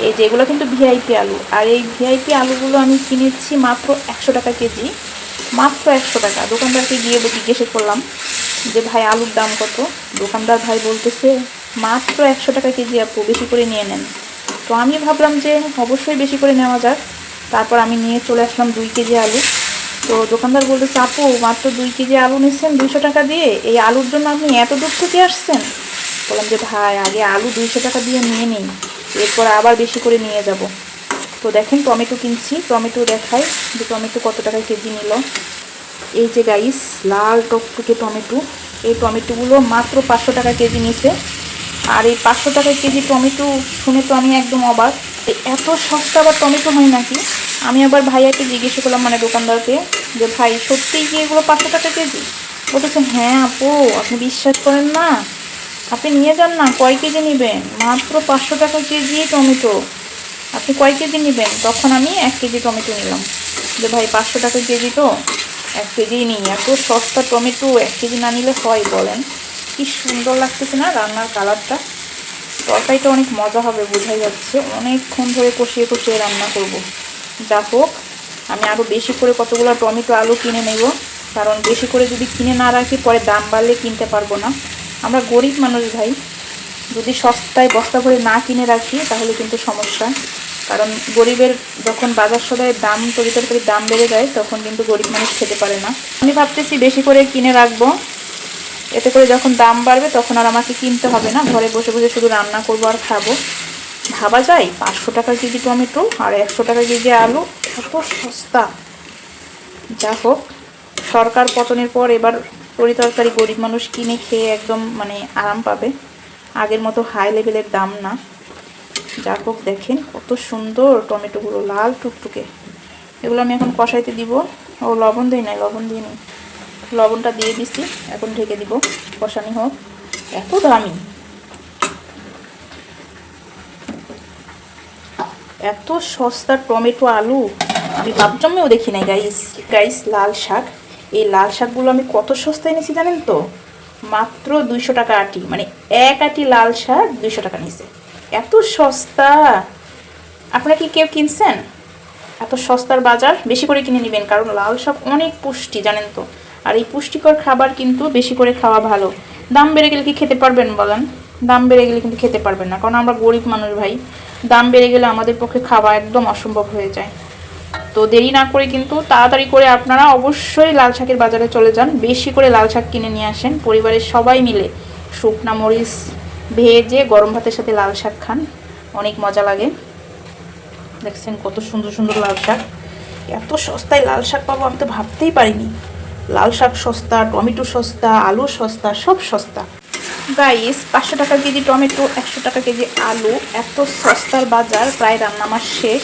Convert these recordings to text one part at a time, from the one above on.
এই যে এগুলো কিন্তু ভিআইপি আলু, আর এই ভিআইপি আলুগুলো আমি কিনেছি মাত্র 100 টাকা কেজি, মাত্র 100 টাকা। দোকানদারকে গিয়ে জিজ্ঞেস করলাম যে ভাই আলুর দাম কত? দোকানদার ভাই বলতেছে মাত্র 100 টাকা কেজি আপু, বেশি করে নিয়ে নেন। তো আমি ভাবলাম যে অবশ্যই বেশি করে নেওয়া যাক। তারপর আমি নিয়ে চলে আসলাম 2 কেজি আলু। তো দোকানদার বলতেছে আপু মাত্র 2 কেজি আলু নিচ্ছেন 200 টাকা দিয়ে, এই আলুর জন্য আপনি এত দূর থেকে আসছেন? বললাম যে ভাই আগে আলু 200 টাকা দিয়ে নিয়ে নিই, এরপর আবার বেশি করে নিয়ে যাব। তো দেখেন টমেটো কিনছি, টমেটো দেখাই যে টমেটো কত টাকা কেজি নিল। এই যে গাইস লাল টকটকে টমেটো, এই টমেটোগুলো মাত্র 500 টাকা কেজি নিছে। আর এই 500 টাকা কেজি টমেটো শুনে তো আমি একদম অবাক, এত সস্তা আবার টমেটো হয় নাকি। আমি আবার ভাইয়াকে জিজ্ঞেস করলাম, মানে দোকানদারকে, যে ভাই সত্যিই কি এগুলো 500 টাকা কেজি? বলতেছে হ্যাঁ আপু, আপনি বিশ্বাস করেন না, আপনি নিয়ে যান না, কয় কেজি নেবেন, মাত্র 500 টাকা কেজি টমেটো, আপনি কয় কেজি নেবেন? তখন আমি 1 কেজি টমেটো নিলাম। যে ভাই 500 টাকা কেজি তো 1 কেজিই নিই, এত সস্তা টমেটো 1 কেজি না নিলে হয় বলেন? কি সুন্দর লাগতেছে না রান্নার কালারটা। তরকারিটা অনেক মজা হবে বোঝাই যাচ্ছে, অনেকক্ষণ ধরে কষিয়ে কষিয়ে রান্না করব। যা হোক, আমি আরও বেশি করে কতগুলো টমেটো আলু কিনে নেব, কারণ বেশি করে যদি কিনে না রাখি পরে দাম বাড়লে কিনতে পারবো না। আমরা গরিব মানুষ ভাই, যদি সস্তায় বস্তা ভরে না কিনে রাখি তাহলে কিন্তু সমস্যা। কারণ গরিবের যখন বাজার সদায় দাম, তরি তরকারির দাম বেড়ে যায়, তখন কিন্তু গরিব মানুষ খেতে পারে না। আমি ভাবতেছি বেশি করে কিনে রাখবো, এতে করে যখন দাম বাড়বে তখন আর আমাকে কিনতে হবে না, ঘরে বসে বসে শুধু রান্না করবো আর খাবো। ভাবা যায় 500 টাকা কেজি টমেটো আর 100 টাকা কেজি আলু, এত সস্তা। যা হোক, সরকার পতনের পর এবার তরি তরকারি গরিব মানুষ কিনে খেয়ে একদম মানে আরাম পাবে, আগের মতো হাই লেভেলের দাম না। যা হোক, দেখেন কত সুন্দর টমেটোগুলো লাল টুকটুকে। এগুলো আমি এখন কষাইতে দিব। ও লবণ দিই নাই, লবণ দিয়ে নিই, লবণটা দিয়ে দিছি, এখন ঢেকে দিব, কষানি হোক। এত দামি, এত সস্তা টমেটো আলু আমি বাপজন্মেও দেখি নাই গাইস। গাইস লাল শাক, এই লাল শাকগুলো আমি কত সস্তায় নিয়েছি জানেন তো? মাত্র 200 টাকা আটি, মানে 1 আটি লাল শাক 200 টাকা নিয়েছে। এত সস্তা, আপনারা কি কেউ কিনছেন? এত সস্তার বাজার, বেশি করে কিনে নেবেন, কারণ লাল শাক অনেক পুষ্টি জানেন তো। আর এই পুষ্টিকর খাবার কিন্তু বেশি করে খাওয়া ভালো। দাম বেড়ে গেলে কি খেতে পারবেন বলেন? দাম বেড়ে গেলে কিন্তু খেতে পারবেন না, কারণ আমরা গরিব মানুষ ভাই, দাম বেড়ে গেলে আমাদের পক্ষে খাওয়া একদম অসম্ভব হয়ে যায়। তো দেরি না করে কিন্তু তাড়াতাড়ি করে আপনারা অবশ্যই লাল শাকের বাজারে চলে যান, বেশি করে লাল শাক কিনে নিয়ে আসেন, পরিবারের সবাই মিলে শুকনা মরিচ ভেজে গরম ভাতের সাথে লাল শাক খান, অনেক মজা লাগে। দেখছেন কত সুন্দর সুন্দর লাল শাক, এত সস্তায় লাল শাক পাবো আমি তো ভাবতেই পারিনি। লাল শাক সস্তা, টমেটো সস্তা, আলু সস্তা, সব সস্তা। গাইস 500 টাকা কেজি টমেটো, 100 টাকা কেজি আলু, এত সস্তার বাজার। প্রায় রান্না আমার শেষ,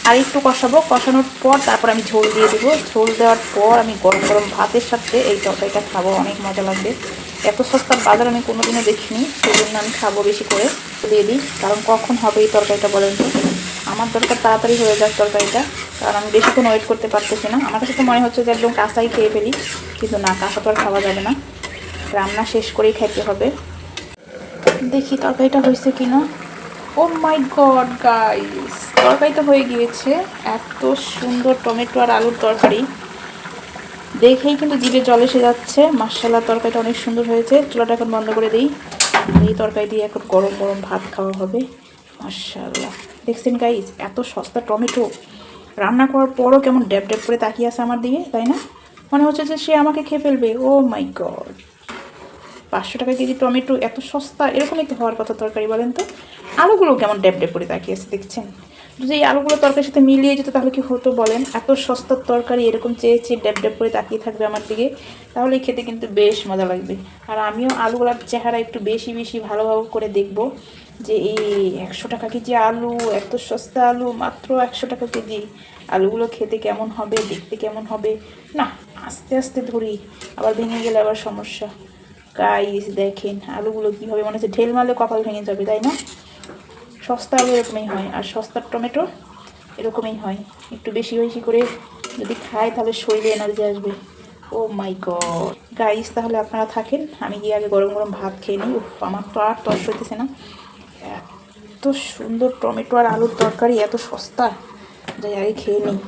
আর একটু কষাবো, কষানোর পর তারপর আমি ঝোল দিয়ে দেবো। ঝোল দেওয়ার পর আমি গরম গরম ভাতের সাথে এই তরকারিটা খাবো, অনেক মজা লাগবে। এত সস্তার বাজার আমি কোনোদিনও দেখিনি, সেই জন্য আমি খাবো বেশি করে। দিয়ে দিই, কারণ কখন হবে এই তরকারিটা বলেন তো? আমার দরকার তাড়াতাড়ি হয়ে যাক তরকারিটা, কারণ আমি বেশিক্ষণ ওয়েট করতে পারতেছি না। আমার কাছে তো মনে হচ্ছে যে একদম কাঁচাই খেয়ে ফেলি, কিন্তু না, কাঁচা তো আর খাওয়া যাবে না, রান্না শেষ করেই খাইতে হবে। দেখি তরকারিটা হয়েছে কিনা। ও মাই গড গাইস, তরকারিটা হয়ে গিয়েছে। এত সুন্দর টমেটো আর আলুর তরকারি দেখেই কিন্তু জিভে জল এসে যাচ্ছে। মাশাআল্লাহ, তরকারিটা অনেক সুন্দর হয়েছে। চুলাটা এখন বন্ধ করে দিই, এই তরকারি দিয়ে এখন গরম গরম ভাত খাওয়া হবে। মাশাআল্লাহ, দেখছেন গাইস এত সস্তা টমেটো, রান্না করার পরও কেমন ড্যাব ড্যাব করে তাকিয়ে আছে আমার দিকে, তাই না? মনে হচ্ছে যে সে আমাকে খেয়ে ফেলবে। ও মাই গড, 500 টাকা কেজি টমেটো, এত সস্তা, এরকমই তো হওয়ার কথা তরকারি বলেন তো? আলুগুলো কেমন ড্যাব ড্যাব করে তাকিয়ে আছে দেখছেন? যদি এই আলুগুলো তরকারির সাথে মিলিয়ে যেত তাহলে কি হতো বলেন? এত সস্তার তরকারি এরকম চেয়ে চেয়ে ড্যাব ড্যাব করে তাকিয়ে থাকবে আমার দিকে, তাহলে খেতে কিন্তু বেশ মজা লাগবে। আর আমিও আলুগুলোর চেহারা একটু বেশি বেশি ভালোভাবে করে দেখব, যে এই 100 টাকা কেজি আলু, এত সস্তা আলু, মাত্র 100 টাকা কেজি আলুগুলো খেতে কেমন হবে, দেখতে কেমন হবে। না, আস্তে আস্তে ধরি, আবার ভেঙে গেলে আবার সমস্যা। গাইস দেখেন আলুগুলো কীভাবে, মনে হচ্ছে ঢেল মারলে কপাল ভেঙে যাবে, তাই না? সস্তা আলু এরকমই হয়, আর সস্তার টমেটো এরকমই হয়। একটু বেশি বেশি করে যদি খাই তাহলে শরীরে এনার্জি আসবে। ও মাই গড গাইস, তাহলে আপনারা থাকেন, আমি গিয়ে আগে গরম গরম ভাত খেয়ে নিই। আমার তো আর তর্স হইতেছে না, এত সুন্দর টমেটো আর আলুর তরকারি, এত সস্তা, যাই আগে খেয়ে নিই।